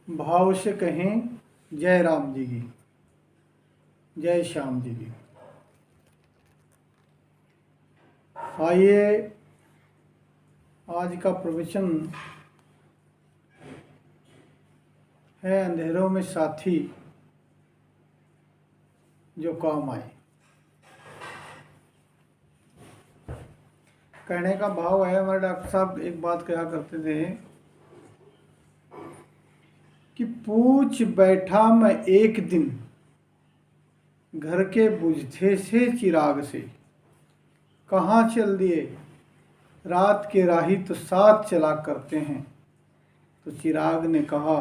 भाव से कहें जय राम जी की, जय श्याम जी की। आइए आज का प्रवचन है अंधेरों में साथी जो काम आए। कहने का भाव है, हमारे डॉक्टर साहब एक बात कहा करते थे कि पूछ बैठा मैं एक दिन घर के बुझते से चिराग से, कहाँ चल दिए रात के राही तो साथ चला करते हैं। तो चिराग ने कहा,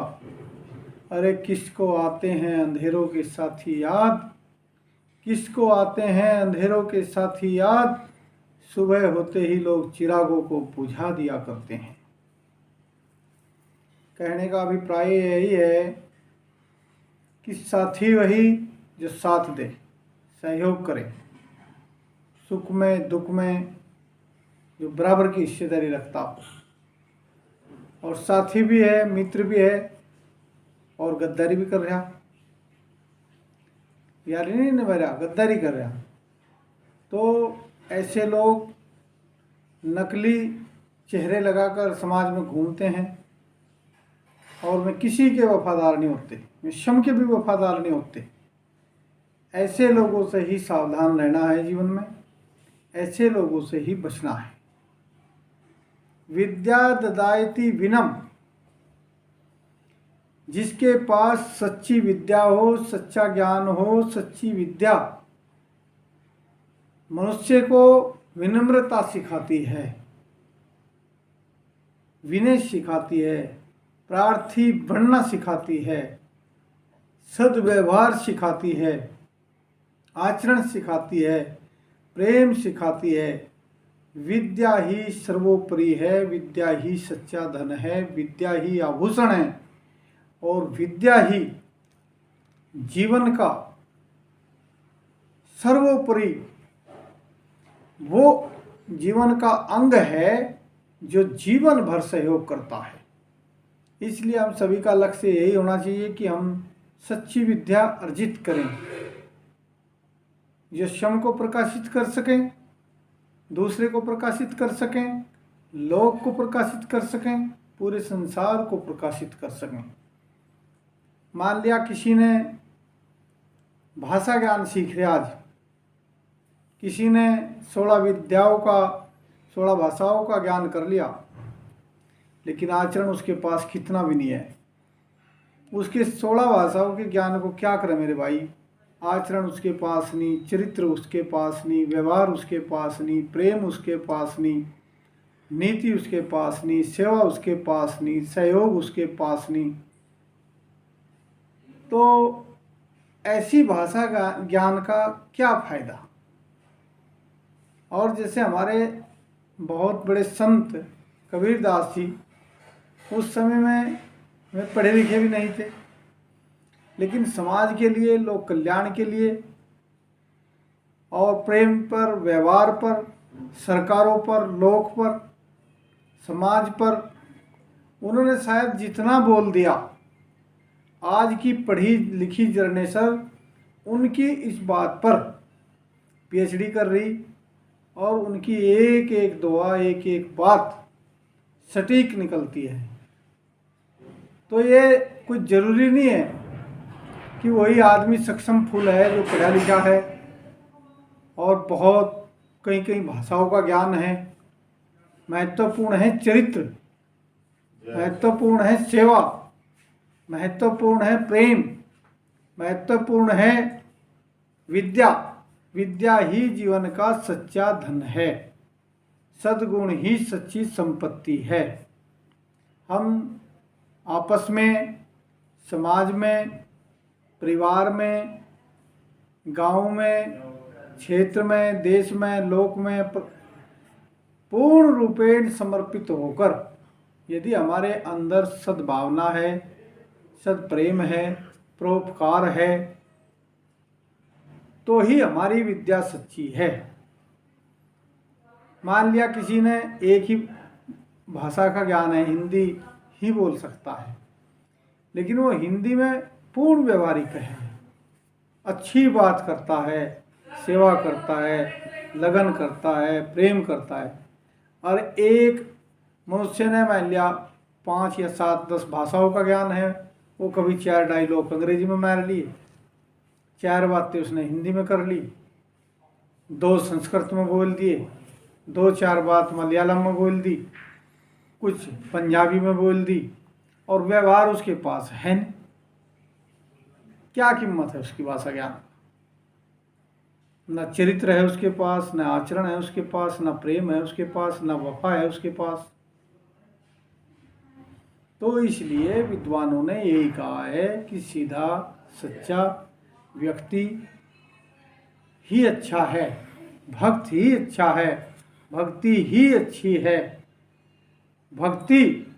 अरे किसको आते हैं अंधेरों के साथी याद, किसको आते हैं अंधेरों के साथी याद, सुबह होते ही लोग चिरागों को बुझा दिया करते हैं। कहने का अभिप्राय यही है कि साथी वही जो साथ दे, सहयोग करे, सुख में दुख में जो बराबर की हिस्सेदारी रखता हो। और साथी भी है, मित्र भी है और गद्दारी भी कर रहा, यारी नहीं निभा रहा, गद्दारी कर रहा। तो ऐसे लोग नकली चेहरे लगाकर समाज में घूमते हैं और वे किसी के वफादार नहीं होते, वे शम के भी वफादार नहीं होते। ऐसे लोगों से ही सावधान रहना है जीवन में, ऐसे लोगों से ही बचना है। विद्या ददायति विनम, जिसके पास सच्ची विद्या हो, सच्चा ज्ञान हो, सच्ची विद्या मनुष्य को विनम्रता सिखाती है, विनय सिखाती है, प्रार्थी बनना सिखाती है, सद्व्यवहार सिखाती है, आचरण सिखाती है, प्रेम सिखाती है। विद्या ही सर्वोपरि है, विद्या ही सच्चा धन है, विद्या ही आभूषण है और विद्या ही जीवन का सर्वोपरि वो जीवन का अंग है जो जीवन भर सहयोग करता है। इसलिए हम सभी का लक्ष्य यही होना चाहिए कि हम सच्ची विद्या अर्जित करें, जो स्वयं को प्रकाशित कर सकें, दूसरे को प्रकाशित कर सकें, लोक को प्रकाशित कर सकें, पूरे संसार को प्रकाशित कर सकें। मान लिया किसी ने भाषा ज्ञान सीख लिया, आज किसी ने 16 विद्याओं का 16 भाषाओं का ज्ञान कर लिया, लेकिन आचरण उसके पास कितना भी नहीं है। उसके 16 भाषाओं के ज्ञान को क्या करे मेरे भाई, आचरण उसके पास नहीं, चरित्र उसके पास नहीं, व्यवहार उसके पास नहीं, प्रेम उसके पास नहीं, नीति उसके पास नहीं, सेवा उसके पास नहीं, सहयोग उसके पास नहीं। तो ऐसी भाषा का ज्ञान का क्या फायदा। और जैसे हमारे बहुत बड़े संत कबीरदास जी, उस समय में वे पढ़े लिखे भी नहीं थे, लेकिन समाज के लिए, लोक कल्याण के लिए और प्रेम पर, व्यवहार पर, सरकारों पर, लोक पर, समाज पर उन्होंने शायद जितना बोल दिया, आज की पढ़ी लिखी जनरेशन उनकी इस बात पर पीएचडी कर रही और उनकी एक एक दुआ, एक एक बात सटीक निकलती है। तो ये कुछ ज़रूरी नहीं है कि वही आदमी सक्षम फूल है जो पढ़ा लिखा है और बहुत कई कई भाषाओं का ज्ञान है। महत्वपूर्ण है चरित्र, महत्वपूर्ण है सेवा, महत्वपूर्ण है प्रेम, महत्वपूर्ण है विद्या। विद्या ही जीवन का सच्चा धन है, सद्गुण ही सच्ची संपत्ति है। हम आपस में, समाज में, परिवार में, गांव में, क्षेत्र में, देश में, लोक में पूर्ण रूपेण समर्पित होकर यदि हमारे अंदर सद्भावना है, सद्प्रेम है, परोपकार है, तो ही हमारी विद्या सच्ची है। मान लिया किसी ने एक ही भाषा का ज्ञान है, हिंदी ही बोल सकता है, लेकिन वो हिंदी में पूर्ण व्यवहारिक है, अच्छी बात करता है, सेवा करता है, लगन करता है, प्रेम करता है। और एक मनुष्य ने मान लिया 5 या 7 10 भाषाओं का ज्ञान है, वो कभी 4 डायलॉग अंग्रेजी में मार लिए, 4 बातें उसने हिंदी में कर ली, 2 संस्कृत में बोल दिए, 2-4 बात मलयालम में बोल दी, कुछ पंजाबी में बोल दी, और व्यवहार उसके पास है नहीं। क्या कीमत है उसकी भाषा ज्ञान? न चरित्र है उसके पास, न आचरण है उसके पास, न प्रेम है उसके पास, न वफा है उसके पास। तो इसलिए विद्वानों ने यही कहा है कि सीधा सच्चा व्यक्ति ही अच्छा है, भक्त ही अच्छा है, भक्ति ही अच्छी है। भक्ति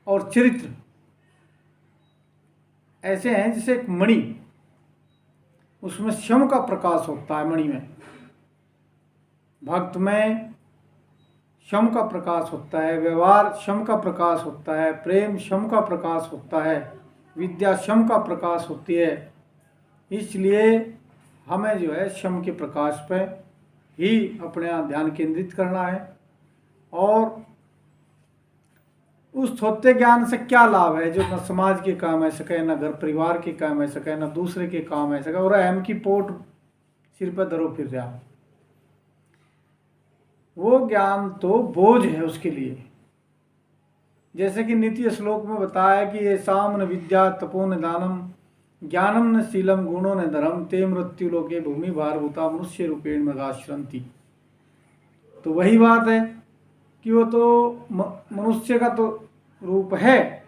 और चरित्र ऐसे हैं जैसे एक मणि, उसमें श्याम का प्रकाश होता है। मणि में, भक्त में श्याम का प्रकाश होता है, व्यवहार श्याम का प्रकाश होता है, प्रेम श्याम का प्रकाश होता है, विद्या श्याम का प्रकाश होती है। इसलिए हमें जो है श्याम के प्रकाश पर ही अपने ध्यान केंद्रित करना है। और उस थोते ज्ञान से क्या लाभ है जो न समाज के काम आ सके, न घर परिवार के काम आ सके, न दूसरे के काम आ सके, और अहम की पोट सिर पर धरो फिर रहा। वो ज्ञान तो बोझ है उसके लिए। जैसे कि नीति श्लोक में बताया कि ये साम न विद्या तपो न दानम ज्ञानम न शीलम गुणों न धर्म ते मृत्यु लोके भूमि भारभूता मनुष्य रूपेण मृगाश्रंति। तो वही बात है कि वो तो मनुष्य का तो रूप है,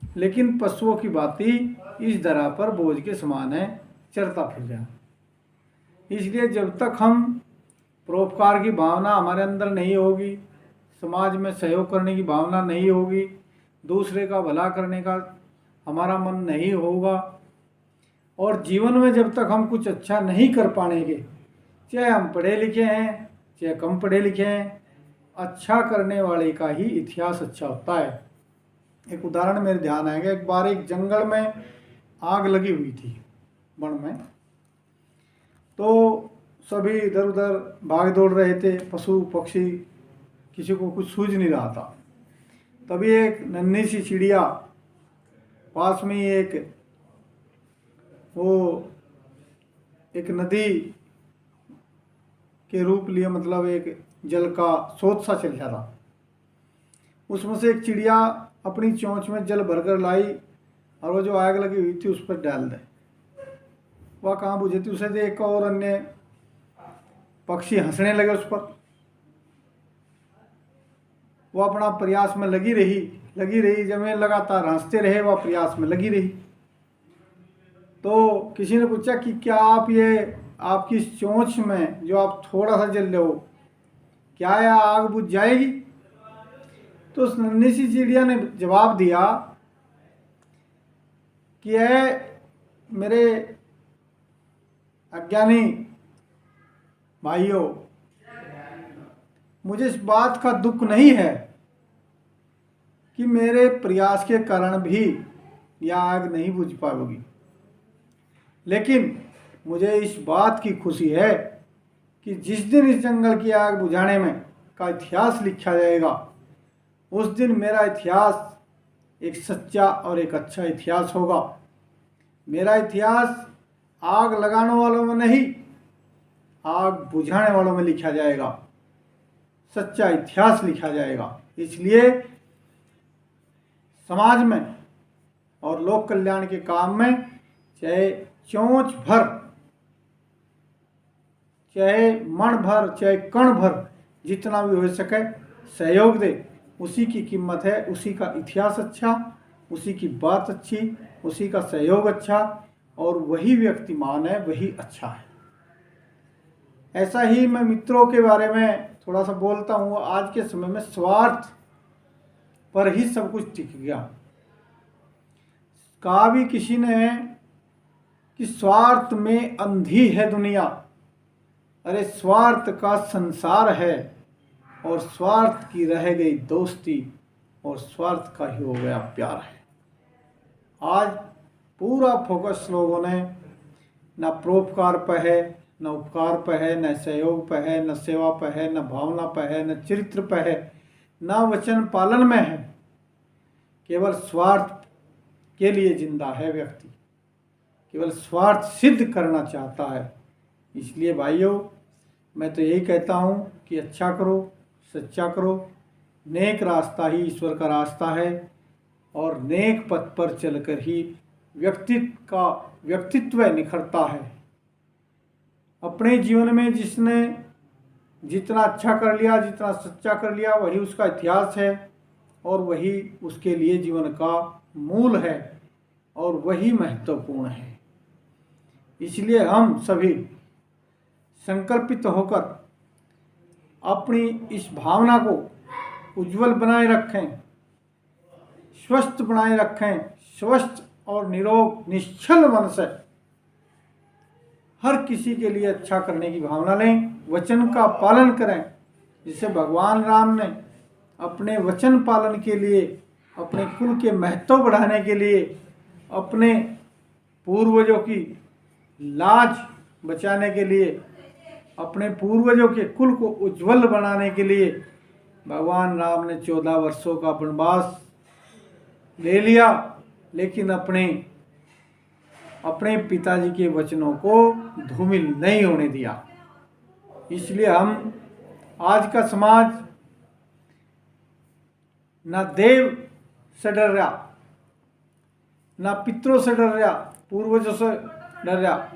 लेकिन पशुओं की भांति इस धरा पर बोझ के समान है, चरता फिर रहा। इसलिए जब तक हम परोपकार की भावना हमारे अंदर नहीं होगी, समाज में सहयोग करने की भावना नहीं होगी, दूसरे का भला करने का हमारा मन नहीं होगा, और जीवन में जब तक हम कुछ अच्छा नहीं कर पाएंगे, चाहे हम पढ़े लिखे हैं चाहे कम पढ़े लिखे हैं, अच्छा करने वाले का ही इतिहास अच्छा होता है। एक उदाहरण मेरे ध्यान आएगा। एक बार एक जंगल में आग लगी हुई थी, वन में। तो सभी इधर उधर भाग दौड़ रहे थे, पशु पक्षी, किसी को कुछ सूझ नहीं रहा था। तभी एक नन्ही सी चिड़िया पास में ही एक नदी के रूप लिए, मतलब एक जल का स्रोत सा चल रहा था। उसमें से एक चिड़िया अपनी चोंच में जल भरकर लाई और वो जो आग लगी हुई थी उस पर डाल दे। वह कहाँ बुझी थी, उसे देख और अन्य पक्षी हंसने लगे उस पर। वह अपना प्रयास में लगी रही, जब मैं लगातार हंसते रहे, वह प्रयास में लगी रही। तो किसी ने पूछा कि क्या आप ये आपकी चोंच में जो आप थोड़ा सा जल रहे हो, क्या यह आग बुझ जाएगी? तो उस नन्ही सी चिड़िया ने जवाब दिया कि यह मेरे अज्ञानी भाइयों, मुझे इस बात का दुख नहीं है कि मेरे प्रयास के कारण भी यह आग नहीं बुझ पाएगी, लेकिन मुझे इस बात की खुशी है कि जिस दिन इस जंगल की आग बुझाने में का इतिहास लिखा जाएगा, उस दिन मेरा इतिहास एक सच्चा और एक अच्छा इतिहास होगा। मेरा इतिहास आग लगाने वालों में नहीं, आग बुझाने वालों में लिखा जाएगा, सच्चा इतिहास लिखा जाएगा। इसलिए समाज में और लोक कल्याण के काम में चाहे चोंच भर, चाहे मन भर, चाहे कण भर, जितना भी हो सके सहयोग दे, उसी की कीमत है, उसी का इतिहास अच्छा, उसी की बात अच्छी, उसी का सहयोग अच्छा, और वही व्यक्ति मान है, वही अच्छा है। ऐसा ही मैं मित्रों के बारे में थोड़ा सा बोलता हूँ। आज के समय में स्वार्थ पर ही सब कुछ टिक गया। कहा भी किसी ने कि स्वार्थ में अंधी है दुनिया। अरे स्वार्थ का संसार है, और स्वार्थ की रह गई दोस्ती, और स्वार्थ का ही हो गया प्यार है। आज पूरा फोकस लोगों ने न परोपकार पर है, न उपकार पर है, न सहयोग पर है, न सेवा पर है, न भावना पर है, न चरित्र पर है, न वचन पालन में है। केवल स्वार्थ के लिए जिंदा है व्यक्ति, केवल स्वार्थ सिद्ध करना चाहता है। इसलिए भाइयों, मैं तो यही कहता हूँ कि अच्छा करो, सच्चा करो। नेक रास्ता ही ईश्वर का रास्ता है और नेक पथ पर चलकर ही व्यक्तित्व निखरता है। अपने जीवन में जिसने जितना अच्छा कर लिया, जितना सच्चा कर लिया, वही उसका इतिहास है और वही उसके लिए जीवन का मूल है और वही महत्वपूर्ण है। इसलिए हम सभी संकल्पित होकर अपनी इस भावना को उज्जवल बनाए रखें, स्वस्थ बनाए रखें, स्वस्थ और निरोग निश्चल मन से हर किसी के लिए अच्छा करने की भावना लें, वचन का पालन करें। जिसे भगवान राम ने अपने वचन पालन के लिए, अपने कुल के महत्व बढ़ाने के लिए, अपने पूर्वजों की लाज बचाने के लिए, अपने पूर्वजों के कुल को उज्जवल बनाने के लिए भगवान राम ने 14 वर्षों का वनवास ले लिया, लेकिन अपने पिताजी के वचनों को धूमिल नहीं होने दिया। इसलिए हम आज का समाज न देव से डर रहा, न पितरों से डर रहा, पूर्वजों से डर रहा,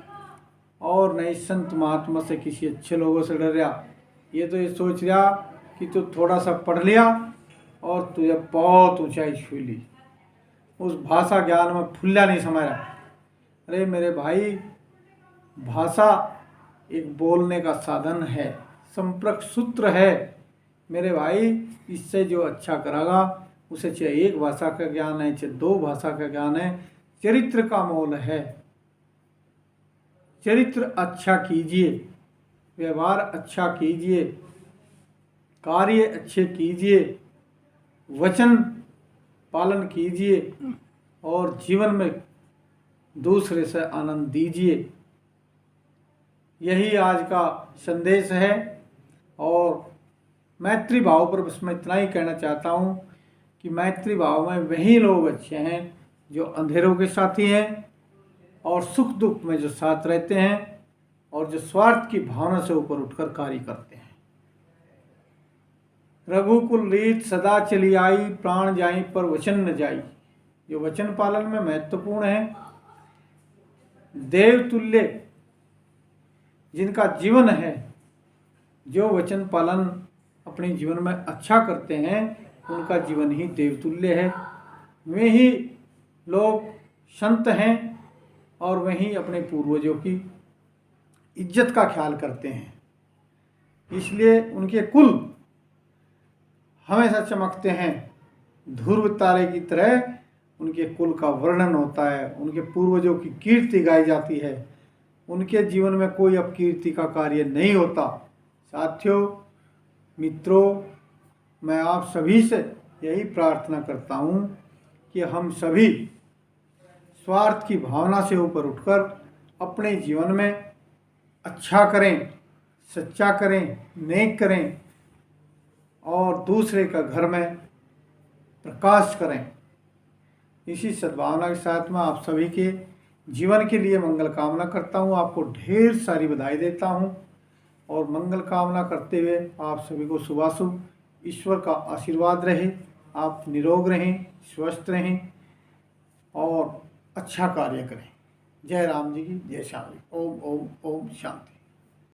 और न ही संत महात्मा से, किसी अच्छे लोगों से डर रहा। ये तो ये सोच रहा कि तू थोड़ा सा पढ़ लिया और तुझे बहुत ऊंचाई छू ली, उस भाषा ज्ञान में फुल्ला नहीं समा रहा। अरे मेरे भाई, भाषा एक बोलने का साधन है, संपर्क सूत्र है मेरे भाई। इससे जो अच्छा करेगा उसे चाहे एक भाषा का ज्ञान है, चाहे 2 भाषा का ज्ञान है, चरित्र का मोल है। चरित्र अच्छा कीजिए, व्यवहार अच्छा कीजिए, कार्य अच्छे कीजिए, वचन पालन कीजिए और जीवन में दूसरे से आनंद दीजिए। यही आज का संदेश है। और मैत्री भाव पर बस मैं इतना ही कहना चाहता हूँ कि मैत्री भाव में वही लोग अच्छे हैं जो अंधेरों के साथी हैं और सुख दुख में जो साथ रहते हैं और जो स्वार्थ की भावना से ऊपर उठकर कार्य करते हैं। रघुकुल रीत सदा चली आई, प्राण जाई पर वचन न जाई। जो वचन पालन में महत्वपूर्ण है, देवतुल्य जिनका जीवन है, जो वचन पालन अपने जीवन में अच्छा करते हैं, उनका जीवन ही देवतुल्य है। वे ही लोग संत हैं और वही अपने पूर्वजों की इज्जत का ख्याल करते हैं। इसलिए उनके कुल हमेशा चमकते हैं, ध्रुव तारे की तरह उनके कुल का वर्णन होता है, उनके पूर्वजों की कीर्ति गाई जाती है, उनके जीवन में कोई अपकीर्ति का कार्य नहीं होता। साथियों, मित्रों, मैं आप सभी से यही प्रार्थना करता हूँ कि हम सभी स्वार्थ की भावना से ऊपर उठकर अपने जीवन में अच्छा करें, सच्चा करें, नेक करें और दूसरे का घर में प्रकाश करें। इसी सद्भावना के साथ में आप सभी के जीवन के लिए मंगल कामना करता हूँ। आपको ढेर सारी बधाई देता हूँ और मंगल कामना करते हुए आप सभी को शुभाशुभ ईश्वर का आशीर्वाद रहे। आप निरोग रहें, स्वस्थ रहें और अच्छा कार्य करें। जय राम जी की जय श्याम जी। ओम ओम ओम शांति।